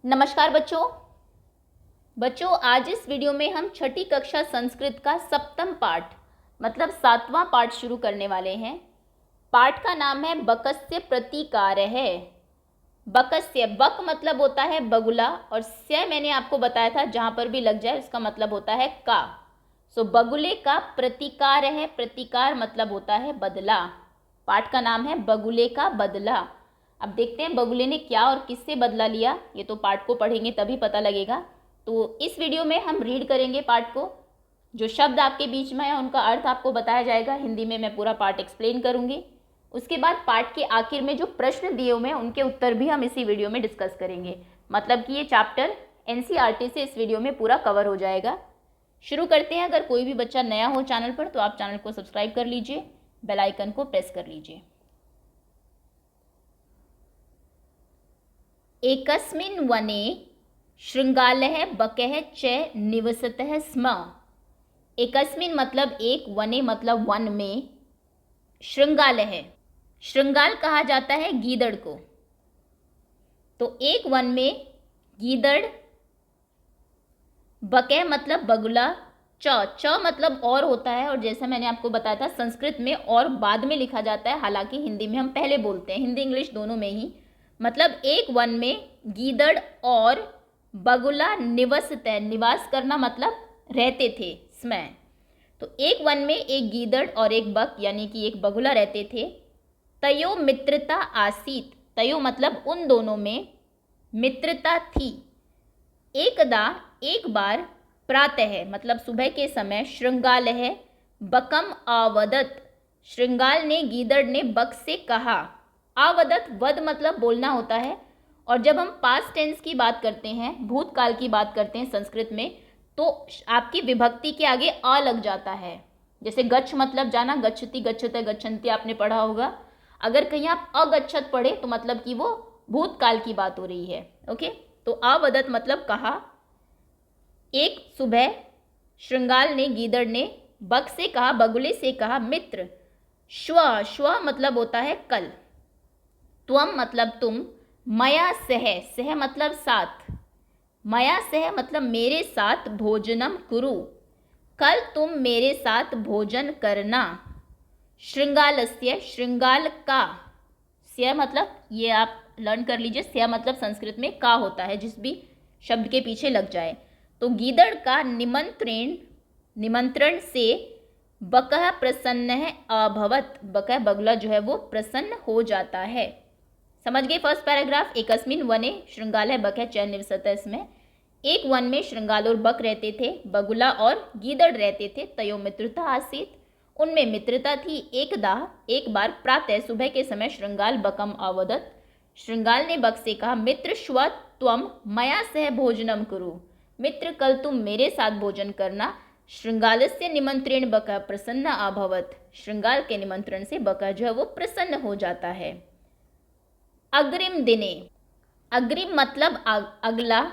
नमस्कार बच्चों आज इस वीडियो में हम छठी कक्षा संस्कृत का सप्तम पाठ मतलब 7वां पाठ शुरू करने वाले हैं। पाठ का नाम है बकस्य प्रतिकारः। बकस्य, बक मतलब होता है बगुला और स्य मैंने आपको बताया था जहाँ पर भी लग जाए उसका मतलब होता है का। सो बगुले का प्रतिकार है, प्रतिकार मतलब होता है बदला। पाठ का नाम है बगुले का बदला। अब देखते हैं बगुले ने क्या और किससे बदला लिया, ये तो पाठ को पढ़ेंगे तभी पता लगेगा। तो इस वीडियो में हम रीड करेंगे पाठ को, जो शब्द आपके बीच में है उनका अर्थ आपको बताया जाएगा। हिंदी में मैं पूरा पाठ एक्सप्लेन करूंगी। उसके बाद पाठ के आखिर में जो प्रश्न दिए हुए हैं उनके उत्तर भी हम इसी वीडियो में डिस्कस करेंगे। मतलब कि ये चैप्टर एनसीईआरटी से इस वीडियो में पूरा कवर हो जाएगा। शुरू करते हैं। अगर कोई भी बच्चा नया हो चैनल पर तो आप चैनल को सब्सक्राइब कर लीजिए, बेल आइकन को प्रेस कर लीजिए। एकस्मिन् वने शृंगालः बकः च निवसतः स्म। एकस्मिन् मतलब एक, वने मतलब वन में, शृंगालः, शृंगाल कहा जाता है गीदड़ को। तो एक वन में गीदड़, बकः मतलब बगुला, च मतलब और होता है। और जैसा मैंने आपको बताया था संस्कृत में और बाद में लिखा जाता है, हालांकि हिंदी में हम पहले बोलते हैं, हिंदी इंग्लिश दोनों में ही। मतलब एक वन में गीदड़ और बगुला निवसते, निवास करना मतलब रहते थे, स्मय। तो एक वन में एक गीदड़ और एक बक यानी कि एक बगुला रहते थे। तयो मित्रता आसीत, तयो मतलब उन दोनों में, मित्रता थी। एकदा एक बार, प्रातः मतलब सुबह के समय, शृंगालः बकम आवदत, शृंगाल ने, गीदड़ ने बक से कहा। आवदत, वद मतलब बोलना होता है। और जब हम पास्ट टेंस की बात करते हैं, भूतकाल की बात करते हैं संस्कृत में, तो आपकी विभक्ति के आगे अ लग जाता है। जैसे गच्छ मतलब जाना, गच्छति गच्छते गच्छन्ति आपने पढ़ा होगा। अगर कहीं आप अगच्छत पढ़े तो मतलब कि वो भूतकाल की बात हो रही है। ओके, तो आवदत मतलब कहा। एक सुबह शृंगाल ने, गीदड़ ने बक से कहा, बगुले से कहा, मित्र, श्व, श्व मतलब होता है कल, त्वम मतलब तुम, मया सह, सह मतलब साथ, मया सह मतलब मेरे साथ, भोजनम कुरु, कल तुम मेरे साथ भोजन करना। शृंगालस्य, शृंगाल का, स्य मतलब ये आप लर्न कर लीजिए, स्य मतलब संस्कृत में का होता है जिस भी शब्द के पीछे लग जाए। तो गीदड़ का निमंत्रण से बकह प्रसन्न अभवत, बकह बगुला जो है वो प्रसन्न हो जाता है। समझ गए फर्स्ट पैराग्राफ। एकस्मिन् वने शृंगालः बकः च निवसतः स्म। एक वन में शृंगाल और बक रहते थे, बगुला और गीदड़ रहते थे। तयो मित्रता आसीत, उनमें मित्रता थी। एकदा एक बार, प्रातः सुबह के समय, शृंगाल बकम आवदत, शृंगाल ने बक से कहा, मित्र श्व त्वम मया सह भोजनम कुरु, मित्र कल तुम मेरे साथ भोजन करना। शृंगालस्य निमंत्रेण बकः प्रसन्न अभवत, शृंगाल के निमंत्रण से बका जो है वो प्रसन्न हो जाता है। अग्रिम दिने, अग्रिम मतलब अगला,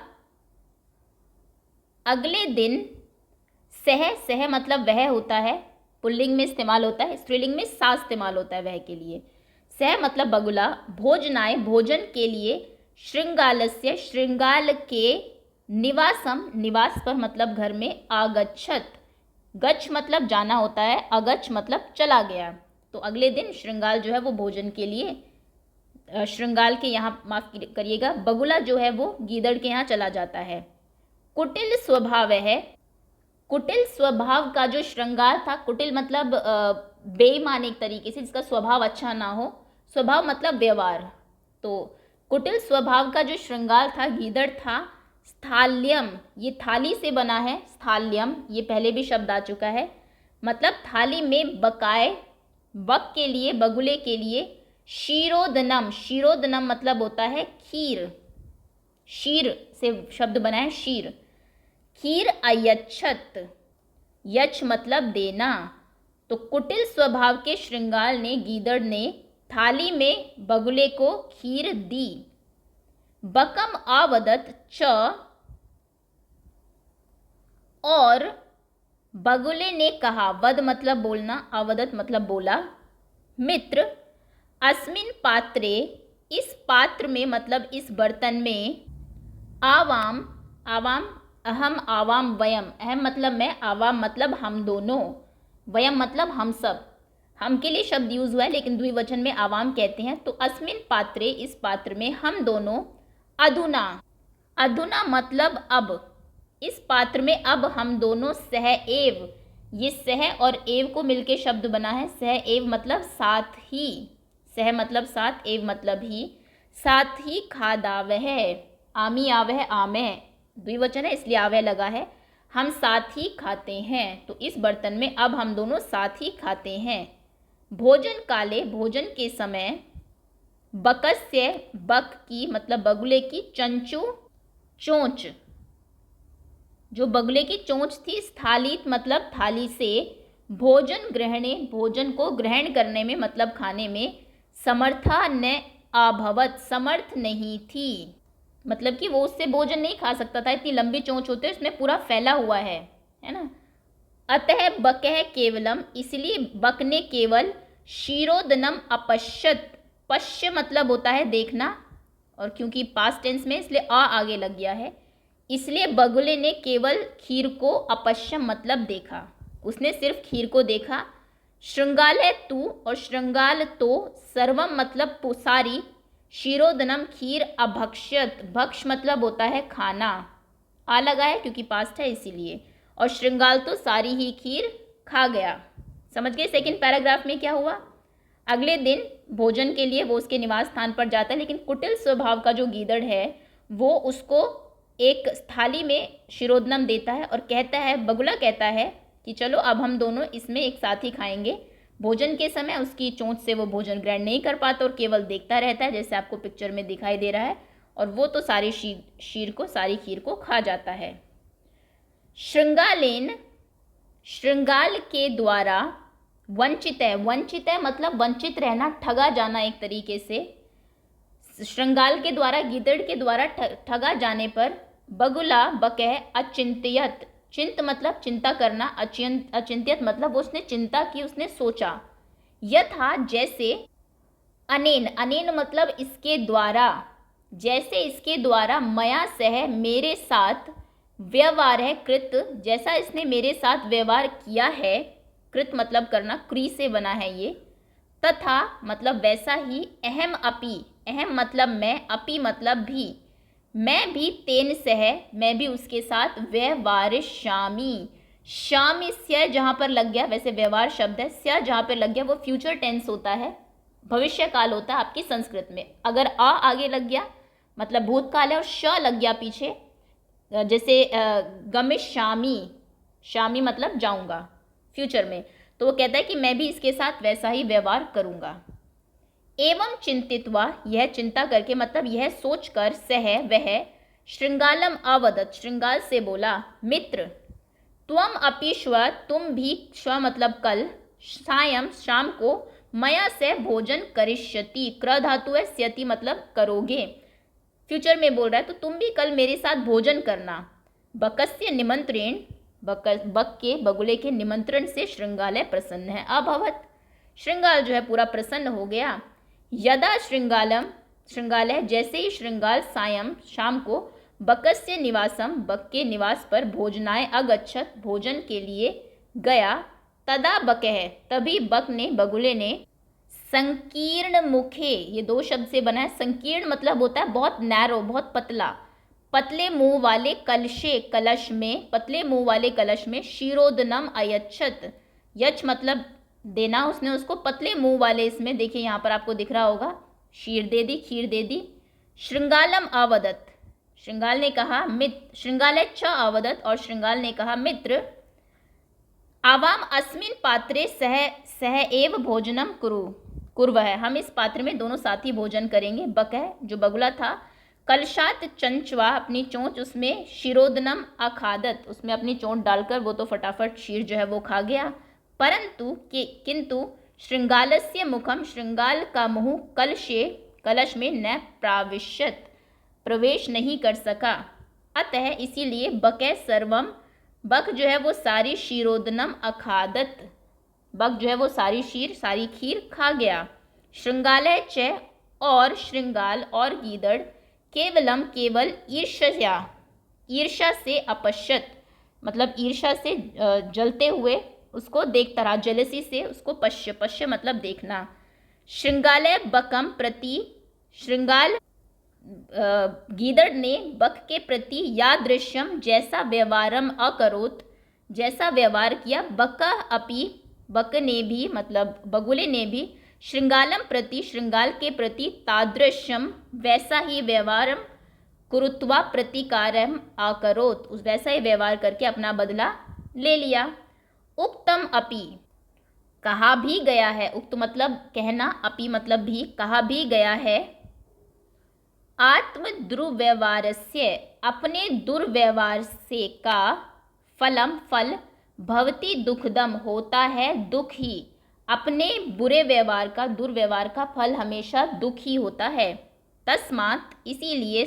अगले दिन। सह, सह मतलब वह होता है, पुल्लिंग में इस्तेमाल होता है, स्त्रीलिंग में सा इस्तेमाल होता है वह के लिए। सह मतलब बगुला, भोजनाय भोजन के लिए, शृंगालस्य शृंगाल के, निवासम निवास पर मतलब घर में, आगच्छत, गच्छ मतलब जाना होता है, अगच्छ मतलब चला गया। तो अगले दिन शृंगाल जो है वो भोजन के लिए, शृंगाल के यहाँ, माफ करिएगा, बगुला जो है वो गीदड़ के यहाँ चला जाता है। कुटिल स्वभाव है, कुटिल स्वभाव का जो शृंगाल था, कुटिल मतलब बेईमान एक तरीके से, जिसका स्वभाव अच्छा ना हो, स्वभाव मतलब व्यवहार। तो कुटिल स्वभाव का जो शृंगाल था, गीदड़ था। स्थाल्यम, ये थाली से बना है, स्थाल्यम ये पहले भी शब्द आ चुका है, मतलब थाली में बकाए, बक के लिए, बगुले के लिए। शीरोदनम, शीरोदनम मतलब होता है खीर, शीर से शब्द बना है शीर, खीर अयच्छत, यच मतलब देना। तो कुटिल स्वभाव के शृंगाल ने, गीदड़ ने थाली में बगुले को खीर दी। बकम आवदत च, और बगुले ने कहा, वद मतलब बोलना, आवदत मतलब बोला, मित्र, अस्मिन पात्रे, इस पात्र में मतलब इस बर्तन में, आवाम, आवाम, अहम, आवाम, वयम। अहम मतलब मैं, आवाम मतलब हम दोनों, वयम मतलब हम सब। हम के लिए शब्द यूज हुआ है लेकिन द्विवचन में आवाम कहते हैं। तो अस्मिन पात्रे, इस पात्र में, हम दोनों, अधुना, अधुना मतलब अब, इस पात्र में अब हम दोनों, सह एव, ये सह और एव को मिलके शब्द बना है। सह एव मतलब साथ ही, सह मतलब साथ, एव मतलब ही, साथ ही खादावह, आमी आवह, आमे द्विवचन है इसलिए आवह लगा है। हम साथ ही खाते हैं, तो इस बर्तन में अब हम दोनों साथ ही खाते हैं। भोजन काले, भोजन के समय, बकस्य, बक की मतलब बगुले की, चंचू चोंच, जो बगुले की चोंच थी, स्थालित मतलब थाली से, भोजन ग्रहणे, भोजन को ग्रहण करने में मतलब खाने में, समर्था न अभवत, समर्थ नहीं थी, मतलब कि वो उससे भोजन नहीं खा सकता था, इतनी लंबी चोंच होती है, उसमें पूरा फैला हुआ है ना। अतः बकह केवलम, इसलिए बक ने केवल, क्षीरोदनम अपश्यत, पश्य मतलब होता है देखना, और क्योंकि पास्ट टेंस में इसलिए आ आगे लग गया है, इसलिए बगुले ने केवल खीर को, अपश्यम मतलब देखा, उसने सिर्फ खीर को देखा। श्रृंगाल तू, और श्रृंगाल तो, सर्वम मतलब सारी, क्षीरोदनम खीर, अभक्ष्यत, भक्ष मतलब होता है खाना, आ लगा है क्योंकि पास्ट है इसीलिए, और श्रृंगाल तो सारी ही खीर खा गया। समझ गए सेकंड पैराग्राफ में क्या हुआ। अगले दिन भोजन के लिए वो उसके निवास स्थान पर जाता है, लेकिन कुटिल स्वभाव का जो गीदड़ है वो उसको एक थाली में शिरोदनम देता है और कहता है, बगुला कहता है कि चलो अब हम दोनों इसमें एक साथ ही खाएंगे। भोजन के समय उसकी चोंच से वो भोजन ग्रहण नहीं कर पाता और केवल देखता रहता है, जैसे आपको पिक्चर में दिखाई दे रहा है, और वो तो सारी सारी खीर को खा जाता है। श्रृंगालेन, श्रृंगाल के द्वारा, वंचित है, वंचित है मतलब वंचित रहना, ठगा जाना एक तरीके से। श्रृंगाल के द्वारा, गीदड़ के द्वारा ठगा जाने पर, बगुला बकह अचिंत्यत, चिंत मतलब चिंता करना, अचिंत्यत मतलब वो उसने चिंता की, उसने सोचा। यथा जैसे, अनेन, अनेन मतलब इसके द्वारा, जैसे इसके द्वारा, मया सह मेरे साथ, व्यवहार है कृत, जैसा इसने मेरे साथ व्यवहार किया है, कृत मतलब करना, क्री से बना है ये, तथा मतलब वैसा ही, अहम अपि, अहम मतलब मैं, अपि मतलब भी, मैं भी, तेन सह मैं भी उसके साथ, व्यवहारिष्यामि, शामी स्य जहाँ पर लग गया, वैसे व्यवहार शब्द है, स्य जहाँ पर लग गया वो फ्यूचर टेंस होता है, भविष्य काल होता है आपकी संस्कृत में। अगर आ आगे लग गया मतलब भूतकाल है, और श लग गया पीछे, जैसे गमिष्यामि, शामी मतलब जाऊंगा फ्यूचर में, तो वो कहता है कि मैं भी इसके साथ वैसा ही व्यवहार करूंगा। एवं चिंतित्वा, यह चिंता करके मतलब यह सोचकर, सह वह, श्रृंगालम अवदत, श्रृंगाल से बोला, मित्र, त्वम अपि श्व, तुम भी, श्व मतलब कल, सायं शाम को, मया से भोजन करिष्यति, क्र धातु है, स्यति मतलब करोगे, फ्यूचर में बोल रहा है, तो तुम भी कल मेरे साथ भोजन करना। बकस्य निमंत्रण, बक के, बगुले के निमंत्रण से श्रृंगालय प्रसन्न है, अभवत, श्रृंगाल जो है पूरा प्रसन्न हो गया। यदा श्रृंगालम, श्रृंगालय जैसे ही श्रृंगाल, सायं शाम को, बकस्य निवासम, बक के निवास पर, भोजनाय अगच्छत भोजन के लिए गया, तदा बकह, तभी बक ने, बगुले ने, संकीर्ण मुखे, ये दो शब्द से बना है, संकीर्ण मतलब होता है बहुत नैरो, बहुत पतला, पतले मुंह वाले कलशे, कलश में, पतले मुंह वाले कलश में, क्षीरोदनम अयच्छत, यच मतलब देना उसने उसको, पतले मुंह वाले इसमें, देखिए यहाँ पर आपको दिख रहा होगा, शीर दे दी, खीर दे दी। श्रृंगालम आवदत, श्रृंगाल ने कहा, मित्र, श्रृंगाल छ आवदत, और श्रृंगाल ने कहा, मित्र, आवाम अस्मिन पात्रे सह सह एव भोजनम कुर्वह, हम इस पात्र में दोनों साथ ही भोजन करेंगे। बकह जो बगुला था, कलशात चंचवा, अपनी चोंच उसमें, शिरोदनम अखादत, उसमें अपनी चोंच डालकर वो तो फटाफट शीर जो है वो खा गया। परंतु किंतु श्रृंगालस्य मुखम, श्रृंगाल का मुंह, कलशे कलश में, न प्राविश्यत प्रवेश नहीं कर सका। अतः इसीलिए बकह सर्वम, बक जो है वो सारी, क्षीरोदनम अखादत, बक जो है वो सारी सारी खीर खा गया। श्रृंगालय च, और श्रृंगाल और गीदड़, केवलम केवल ईर्ष्या से अपश्यत मतलब ईर्ष्या से जलते हुए उसको देखता रहा, जेलसी से उसको पश्य मतलब देखना। श्रृंगाले बकम प्रति श्रृंगाल गीदड़ ने बक के प्रति यादृश्यम जैसा व्यवहारम अकरोत जैसा व्यवहार किया, बका अपि बक ने भी मतलब बगुले ने भी श्रृंगालम प्रति श्रृंगाल के प्रति तादृश्यम वैसा ही व्यवहारम कुरुत्वा प्रतिकारम आकरोत उस वैसा ही व्यवहार करके अपना बदला ले लिया। उक्तम अपि कहा भी गया है, उक्त मतलब कहना, अपि मतलब भी, कहा भी गया है। आत्म दुर्व्यवहारस्य अपने दुर्व्यवहार से का फलम फल भवति दुखदम होता है दुख ही, अपने बुरे व्यवहार का दुर्व्यवहार का फल हमेशा दुख ही होता है। तस्मात् इसीलिए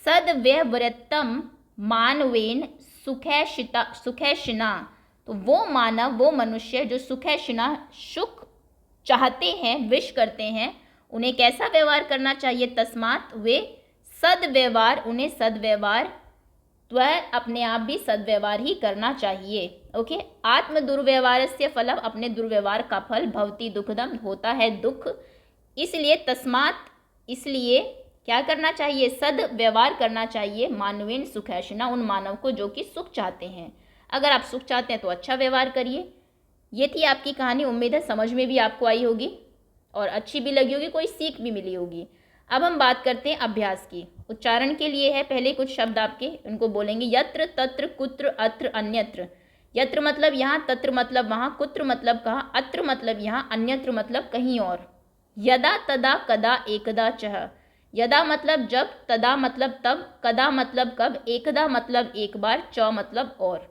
सद्व्यवृत्तम मानवेन सुखैषिना तो वो मानव वो मनुष्य जो सुखैषिना सुख चाहते हैं विश करते हैं उन्हें कैसा व्यवहार करना चाहिए। तस्मात् वे सद्व्यवहार उन्हें सद्व्यवहार वह अपने आप भी सद्व्यवहार ही करना चाहिए। ओके, आत्म दुर्व्यवहार से फलम अपने दुर्व्यवहार का फल भवती दुखदम होता है दुख, इसलिए तस्मात् इसलिए क्या करना चाहिए, सद्व्यवहार करना चाहिए मानवेन सुखैषिना उन मानव को जो कि सुख चाहते हैं। अगर आप सुख चाहते हैं तो अच्छा व्यवहार करिए। ये थी आपकी कहानी, उम्मीद है समझ में भी आपको आई होगी और अच्छी भी लगी होगी, कोई सीख भी मिली होगी। अब हम बात करते हैं अभ्यास की। उच्चारण के लिए है पहले कुछ शब्द आपके उनको बोलेंगे। यत्र तत्र कुत्र अत्र अन्यत्र। यत्र मतलब यहाँ, तत्र मतलब वहाँ, कुत्र मतलब कहाँ, अत्र मतलब यहाँ, अन्यत्र मतलब कहीं और। यदा तदा कदा एकदा चह। यदा मतलब जब, तदा मतलब तब, कदा मतलब कब, एकदा मतलब एक बार, च मतलब और।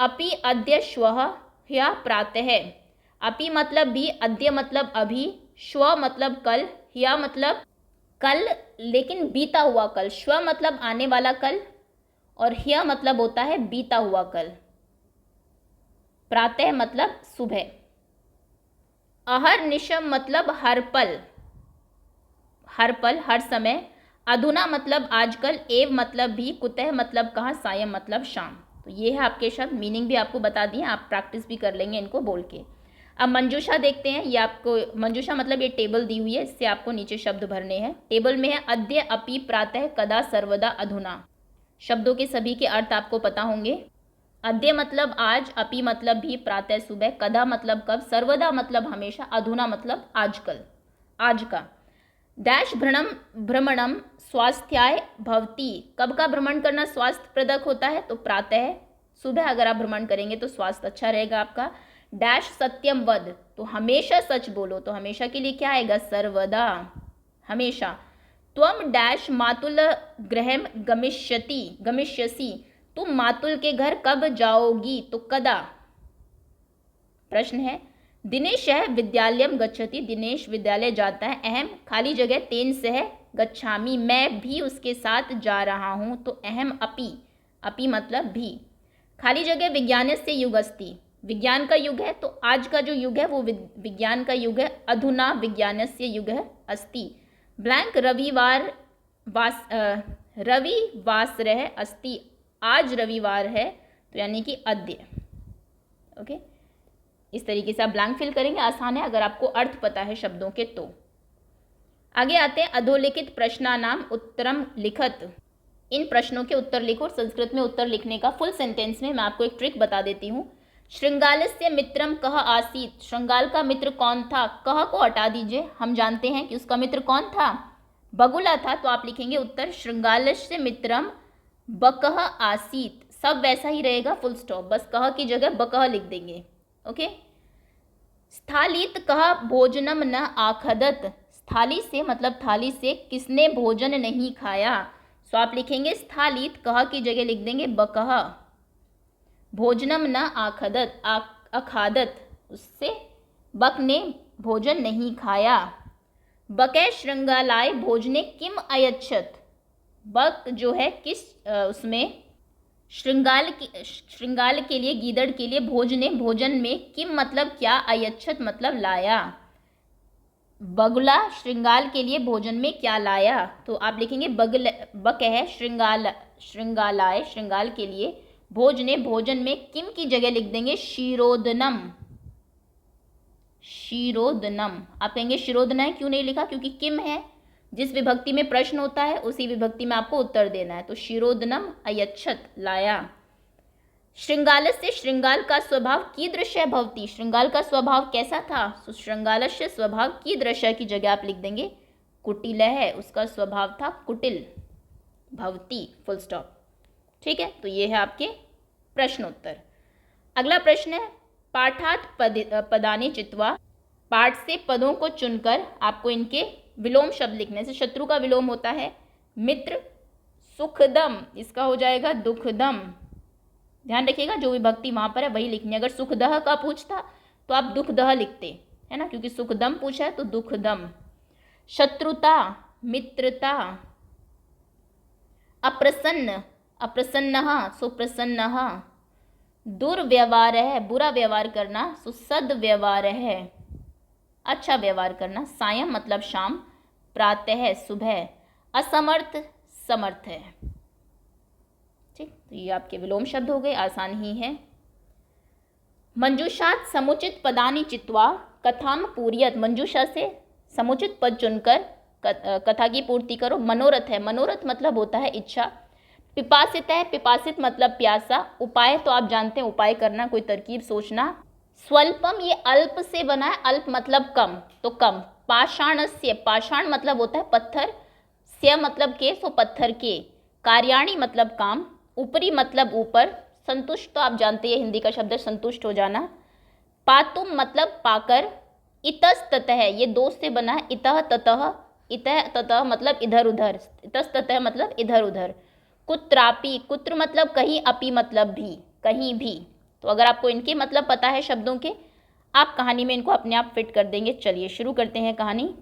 अपि अद्य श्वः ह्यः प्रातः। अपि मतलब भी, अद्य मतलब अभी, श्व मतलब कल, ह्यः मतलब कल लेकिन बीता हुआ कल, श्व मतलब आने वाला कल और ह्यः मतलब होता है बीता हुआ कल। प्रातः मतलब सुबह। अहर्निशम मतलब हर पल, हर पल हर समय। अधुना मतलब आजकल, एव मतलब भी, कुतः मतलब कहाँ, सायं मतलब शाम। तो ये है आपके शब्द, मीनिंग भी आपको बता दिए, आप प्रैक्टिस भी कर लेंगे इनको बोल के। अब मंजूषा देखते हैं। ये आपको मंजूषा मतलब ये टेबल दी हुई है, इससे आपको नीचे शब्द भरने हैं। टेबल में है अद्य अपि प्रातः कदा सर्वदा अधुना। शब्दों के सभी के अर्थ आपको पता होंगे। अद्य मतलब आज, अपि मतलब भी, प्रातः सुबह, कदा मतलब कब, सर्वदा मतलब हमेशा, अधुना मतलब आजकल आज का। डैश भ्रमणम स्वास्थ्याय भवती। कब का भ्रमण करना स्वास्थ्य प्रदक होता है, तो प्रातः सुबह अगर आप भ्रमण करेंगे तो स्वास्थ्य अच्छा रहेगा आपका। डैश सत्यम वद तो हमेशा सच बोलो, तो हमेशा के लिए क्या आएगा, सर्वदा हमेशा। त्वम डैश मातुल गृहम गमिष्यसि तुम मातुल के घर कब जाओगी, तो कदा। प्रश्न है दिनेश विद्यालयम गच्छति दिनेश विद्यालय जाता है। अहम खाली जगह तेन सह गच्छामि मैं भी उसके साथ जा रहा हूँ, तो अहम अपि मतलब भी। खाली जगह विज्ञानस्य युगस्ति विज्ञान का युग है, तो आज का जो युग है वो विज्ञान का युग है। अधुना विज्ञानस्य युगः अस्ति। ब्लैंक रविवासरः अस्ति आज रविवार है, तो यानी कि अद्य। ओके, इस तरीके से आप ब्लैंक फिल करेंगे, आसान है अगर आपको अर्थ पता है शब्दों के तो। आगे आते हैं अधोलिखित प्रश्नानाम उत्तरम लिखत। इन प्रश्नों के उत्तर लिखो। संस्कृत में उत्तर लिखने का फुल सेंटेंस में मैं आपको एक ट्रिक बता देती हूँ। श्रृंगालस्य मित्रम कह आसीत। श्रृंगाल का मित्र कौन था, कह को हटा दीजिए, हम जानते हैं कि उसका मित्र कौन था, बगुला था। तो आप लिखेंगे उत्तर श्रृंगालस्य मित्रम बकह आसीत। सब वैसा ही रहेगा, फुल स्टॉप, बस कह की जगह बकह लिख देंगे। ओके। स्थालित कह भोजनम न आखदत। स्थाली से मतलब थाली से, किसने भोजन नहीं खाया, सो आप लिखेंगे स्थालित, कह की जगह लिख देंगे बकह। भोजनम न आखदत अखादत, उससे बक ने भोजन नहीं खाया। बकै श्रृंगालाय भोजने किम अयच्छत। बक जो है किस उसमें श्रृंगाल के लिए, गीदड़ के लिए, भोजन में किम मतलब क्या, अयच्छत मतलब लाया। बगुला श्रृंगाल के लिए भोजन में क्या लाया? तो आप लिखेंगे बक है श्रृंगालाय, श्रृंगाल के लिए भोजने, भोजन में किम की जगह लिख देंगे शिरोदनम, शिरोदनम। आप कहेंगे शिरोदना है, क्यों नहीं लिखा? क्योंकि किम है, जिस विभक्ति में प्रश्न होता है उसी विभक्ति में आपको उत्तर देना है। तो शिरोदनम अयच्छत, लाया। श्रृंगालस्य, श्रृंगाल का स्वभाव कीदृश भवती, श्रृंगाल का स्वभाव कैसा था? तो श्रृंगालस्य स्वभाव कीदृश की जगह आप लिख देंगे कुटिल है, उसका स्वभाव था कुटिल, भवती फुल स्टॉप। ठीक है, तो ये है आपके प्रश्नोत्तर। अगला प्रश्न है पाठात पदानि चित्वा, पाठ से पदों को चुनकर आपको इनके विलोम शब्द लिखने से। शत्रु का विलोम होता है मित्र, सुखदम इसका हो जाएगा दुखदम। ध्यान रखिएगा जो विभक्ति वहाँ पर है वही लिखनी है। अगर सुखदह का पूछता तो आप दुखदह लिखते, है ना, क्योंकि सुखदम पूछा है तो दुखदम। शत्रुता, मित्रता। अप्रसन्न, अप्रसन्नः सुप्रसन्नः। दुर्व्यवहार है, बुरा व्यवहार करना, सद्व्यवहार है, अच्छा व्यवहार करना। सायं मतलब शाम, प्रातः सुबह। असमर्थ, समर्थ है। ठीक, तो ये आपके विलोम शब्द हो गए, आसान ही है। मंजूषात समुचित पदानि चित्वा कथाम पूरियत, मंजूषा से समुचित पद चुनकर कथा की पूर्ति करो। मनोरथ है, मनोरथ मतलब होता है इच्छा। पिपासित है, पिपासित मतलब प्यासा। उपाय तो आप जानते हैं, उपाय करना, कोई तरकीब सोचना। स्वल्पम ये अल्प से बना है, अल्प मतलब कम, तो कम। पाषाणस्य, पाषाण मतलब होता है पत्थर, स्य मतलब के, सो पत्थर के। कार्याणि मतलब काम, ऊपरी मतलब ऊपर। संतुष्ट तो आप जानते हैं हिंदी का शब्द है संतुष्ट हो जाना। पातुम मतलब पाकर। इतस्ततः ये दो से बना है, इतः ततः, इतः ततः मतलब इधर उधर, इतस्ततः मतलब इधर उधर। कुत्रापि, कुत्र मतलब कहीं, अपि मतलब भी, कहीं भी। तो अगर आपको इनके मतलब पता है शब्दों के, आप कहानी में इनको अपने आप फिट कर देंगे। चलिए शुरू करते हैं कहानी।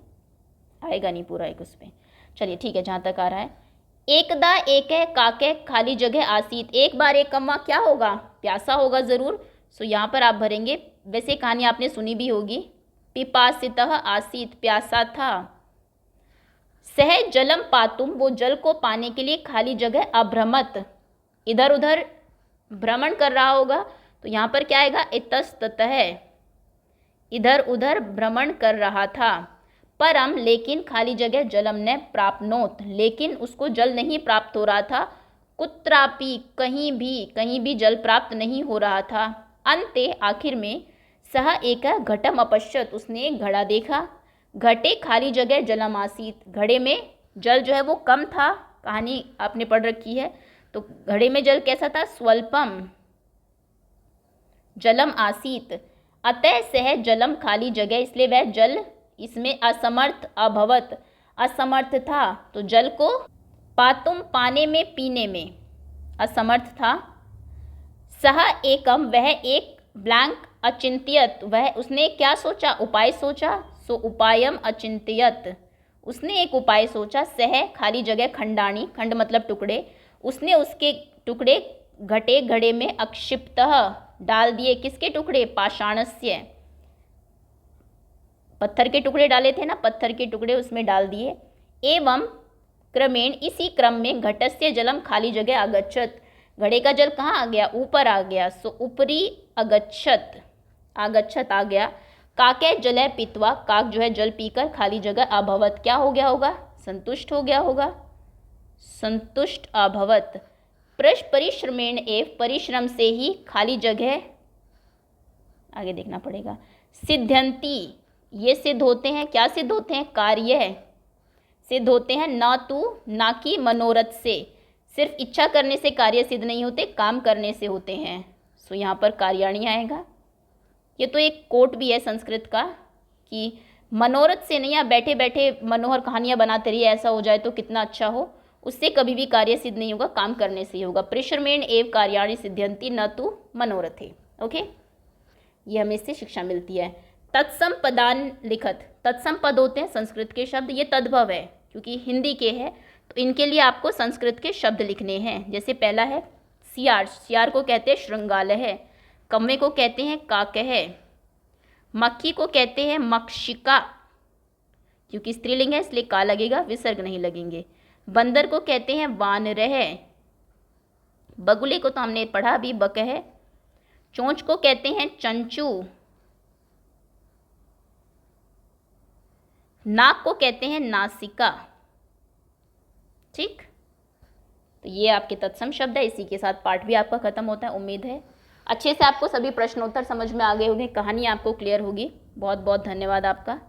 आएगा नहीं पूरा एक उस पर, चलिए ठीक है जहाँ तक आ रहा है। एकदा एक है काके खाली जगह आसीत, एक बार एक कौवा क्या होगा? प्यासा होगा ज़रूर। सो यहाँ पर आप भरेंगे, वैसे कहानी आपने सुनी भी होगी। पिपासितः आसीत, प्यासा था। सह जलम पातुम, वो जल को पाने के लिए खाली जगह अभ्रमत, इधर उधर भ्रमण कर रहा होगा। तो यहाँ पर क्या आएगा? इतस्ततः, इधर उधर भ्रमण कर रहा था। परम लेकिन खाली जगह जलम ने प्राप्नोत, लेकिन उसको जल नहीं प्राप्त हो रहा था। कुत्रापि कहीं भी जल प्राप्त नहीं हो रहा था। अंते आखिर में सह एक घटम अपश्यत, उसने एक घड़ा देखा। घटे खाली जगह जलम आसीत, घड़े में जल जो है वो कम था। कहानी आपने पढ़ रखी है, तो घड़े में जल कैसा था? स्वल्पम जलम आसीत। अतः सह जलम खाली जगह, इसलिए वह जल इसमें असमर्थ अभवत, असमर्थ था। तो जल को पातुम पाने में, पीने में असमर्थ था। सह एकम वह एक, ब्लैंक अचिंत्यत वह उसने क्या सोचा? उपाय सोचा। सो उपायम अचिंत्यत, उसने एक उपाय सोचा। सह खाली जगह खंडाणी, खंड मतलब टुकड़े, उसने उसके टुकड़े घटे घड़े में अक्षिप्तः डाल दिए। किसके टुकड़े? पाषाणस्य, पत्थर के टुकड़े डाले थे ना, पत्थर के टुकड़े उसमें डाल दिए। एवं क्रमेण इसी क्रम में घटस्य जलम खाली जगह अगच्छत, घड़े का जल कहाँ आ गया? ऊपर आ गया। सो ऊपरी अगच्छत, आगच्छत आ गया। काके जलय पीत्वा, काक जो है जल पीकर खाली जगह अभवत क्या हो गया होगा? संतुष्ट हो गया होगा, संतुष्ट अभवत। परिश्रमेण एव, परिश्रम से ही खाली जगह, आगे देखना पड़ेगा। सिद्ध्यंती ये सिद्ध होते हैं, क्या सिद्ध होते हैं? कार्य सिद्ध होते हैं। न तू, ना कि मनोरथ से, सिर्फ इच्छा करने से कार्य सिद्ध नहीं होते, काम करने से होते हैं। सो यहाँ पर कार्याणी आएगा। ये तो एक कोट भी है संस्कृत का कि मनोरथ से नहीं, आप बैठे बैठे मनोहर कहानियाँ बनाते रहिए, ऐसा हो जाए तो कितना अच्छा हो, उससे कभी भी कार्य सिद्ध नहीं होगा, काम करने से ही होगा। परिश्रमेण एव कार्याणि सिद्ध्यंति न तू मनोरथे। ओके, ये हमें इससे शिक्षा मिलती है। तत्सम पदान लिखत, तत्सम पद होते हैं संस्कृत के शब्द, ये तद्भव है क्योंकि हिंदी के हैं, तो इनके लिए आपको संस्कृत के शब्द लिखने हैं। जैसे पहला है सियार, सियार को कहते हैं श्रृंगालय, कौवे को कहते हैं काकह, मक्खी को कहते हैं मक्षिका, क्योंकि स्त्रीलिंग है इसलिए का लगेगा, विसर्ग नहीं लगेंगे। बंदर को कहते हैं वानरह। बगुले को तो हमने पढ़ा अभी, बकह। चोंच को कहते हैं चंचू। नाक को कहते हैं नासिका। ठीक, तो ये आपके तत्सम शब्द है। इसी के साथ पाठ भी आपका खत्म होता है। उम्मीद है अच्छे से आपको सभी प्रश्नोत्तर समझ में आ गए होंगे, कहानी आपको क्लियर होगी। बहुत बहुत धन्यवाद आपका।